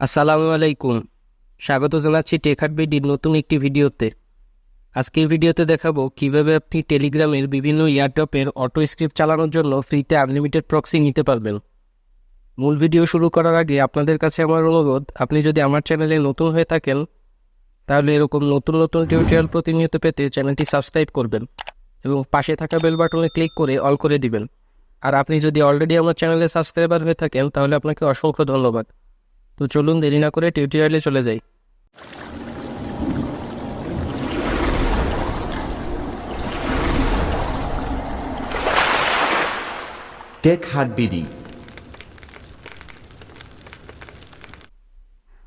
আসসালামু আলাইকুম। স্বাগত জানাচ্ছি টেকহার্টবিডির নতুন একটি ভিডিওতে। আজকের ভিডিওতে দেখাবো কিভাবে আপনি টেলিগ্রামের বিভিন্ন এয়ারড্রপের অটো স্ক্রিপ্ট চালানোর জন্য ফ্রিতে আনলিমিটেড প্রক্সি নিতে পারবেন। মূল ভিডিও শুরু করার আগে আপনাদের কাছে আমার অনুরোধ, আপনি যদি আমার চ্যানেলে নতুন হয়ে থাকেন তাহলে এরকম নতুন নতুন টিউটোরিয়াল প্রতিনিয়ত পেতে চ্যানেলটি সাবস্ক্রাইব করবেন এবং পাশে থাকা বেল বাটনে ক্লিক করে অল করে দিবেন। আর আপনি যদি অলরেডি আমার চ্যানেলে সাবস্ক্রাইবার হয়ে থাকেন তাহলে আপনাকে অসংখ্য ধন্যবাদ। তো চলুন দেরি না করে টিউটোরিয়ালে চলে যাই। টেক হাট বিডি।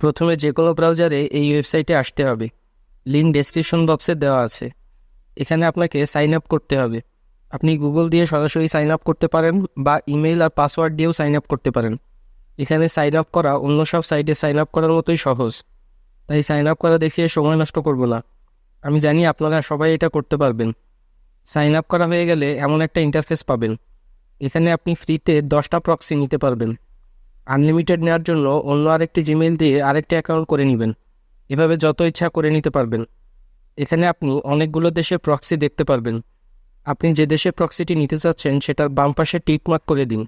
প্রথমে যে কোনো ব্রাউজারে এই ওয়েবসাইটে আসতে হবে। লিঙ্ক ডেসক্রিপশন বক্সে দেওয়া আছে। এখানে আপনাকে সাইন আপ করতে হবে। আপনি গুগল দিয়ে সরাসরি সাইন আপ করতে পারেন বা ইমেইল আর পাসওয়ার্ড দিয়েও সাইন আপ করতে পারেন। এখানে সাইন আপ করা অন্য সব সাইটে সাইন আপ করার মতোই সহজ, তাই সাইন আপ করা দেখিয়ে সময় নষ্ট করব না। আমি জানি আপনারা সবাই এটা করতে পারবেন। সাইন আপ করা হয়ে গেলে এমন একটা ইন্টারফেস পাবেন। এখানে আপনি ফ্রিতে 10টা প্রক্সি নিতে পারবেন। আনলিমিটেড নেওয়ার জন্য অন্য আরেকটি জিমেইল দিয়ে আরেকটি অ্যাকাউন্ট করে নেবেন। এভাবে যত ইচ্ছা করে নিতে পারবেন। এখানে আপনি অনেকগুলো দেশের প্রক্সি দেখতে পারবেন। আপনি যে দেশের প্রক্সিটি নিতে চাচ্ছেন সেটার বাম পাশে টিক মার্ক করে দিন।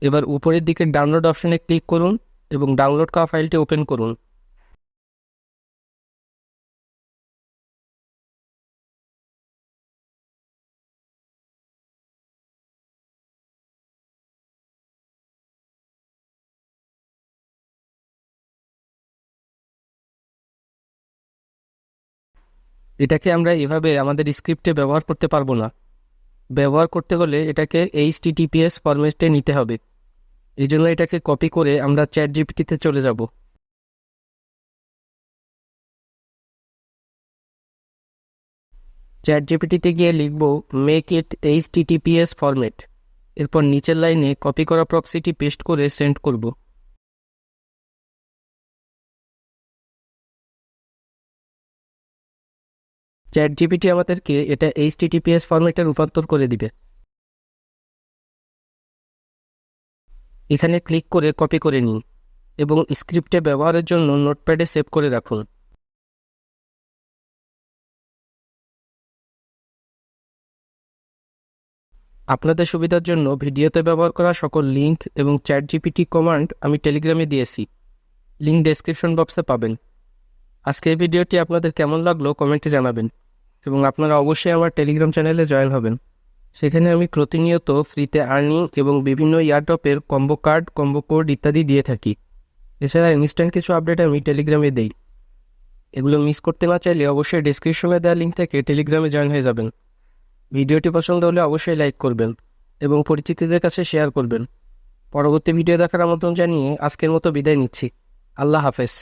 এবার উপরের দিকে ডাউনলোড অপশনে ক্লিক করুন এবং ডাউনলোড করা ফাইলটি ওপেন করুন। এটাকে আমরা এভাবে আমাদের স্ক্রিপ্টে ব্যবহার করতে পারবো না। ব্যবহার করতে হলে এটাকে HTTPS ফরম্যাটে নিতে হবে। এই জন্য এটাকে কপি করে আমরা চ্যাট জিপিটিতে চলে যাব। চ্যাট জিপিটিতে গিয়ে লিখব মেক ইট HTTPS ফরম্যাট। এরপর নিচের লাইনে কপি করা প্রক্সিটি পেস্ট করে সেন্ড করব। চ্যাট জিপিটি আমাদেরকে এটা HTTPS ফরম্যাটে রূপান্তর করে দিবে। এখানে ক্লিক করে কপি করে নিন এবং স্ক্রিপ্টে ব্যবহারের জন্য নোটপ্যাডে সেভ করে রাখুন। আপনাদের সুবিধার জন্য ভিডিওতে ব্যবহার করা সকল লিঙ্ক এবং চ্যাট জিপিটি কমান্ড আমি টেলিগ্রামে দিয়েছি। লিঙ্ক ডেসক্রিপশন বক্সে পাবেন। আজকের ভিডিওটি আপনাদের কেমন লাগলো কমেন্টে জানাবেন এবং আপনারা অবশ্যই আমার টেলিগ্রাম চ্যানেলে জয়েন হবেন। সেখানে আমি প্রতিনিয়ত ফ্রিতে আর্নিং এবং বিভিন্ন এয়ারড্রপের কম্বো কার্ড, কম্বো কোড ইত্যাদি দিয়ে থাকি। এছাড়া ইনস্ট্যান্ট কিছু আপডেট আমি টেলিগ্রামে দেই। এগুলো মিস করতে না চাইলে অবশ্যই ডেসক্রিপশনে দেওয়া লিঙ্ক থেকে টেলিগ্রামে জয়েন হয়ে যাবেন। ভিডিওটি পছন্দ হলে অবশ্যই লাইক করবেন এবং পরিচিতদের কাছে শেয়ার করবেন। পরবর্তী ভিডিও দেখার আমন্ত্রণ জানিয়ে আজকের মতো বিদায় নিচ্ছি। আল্লাহ হাফেজ।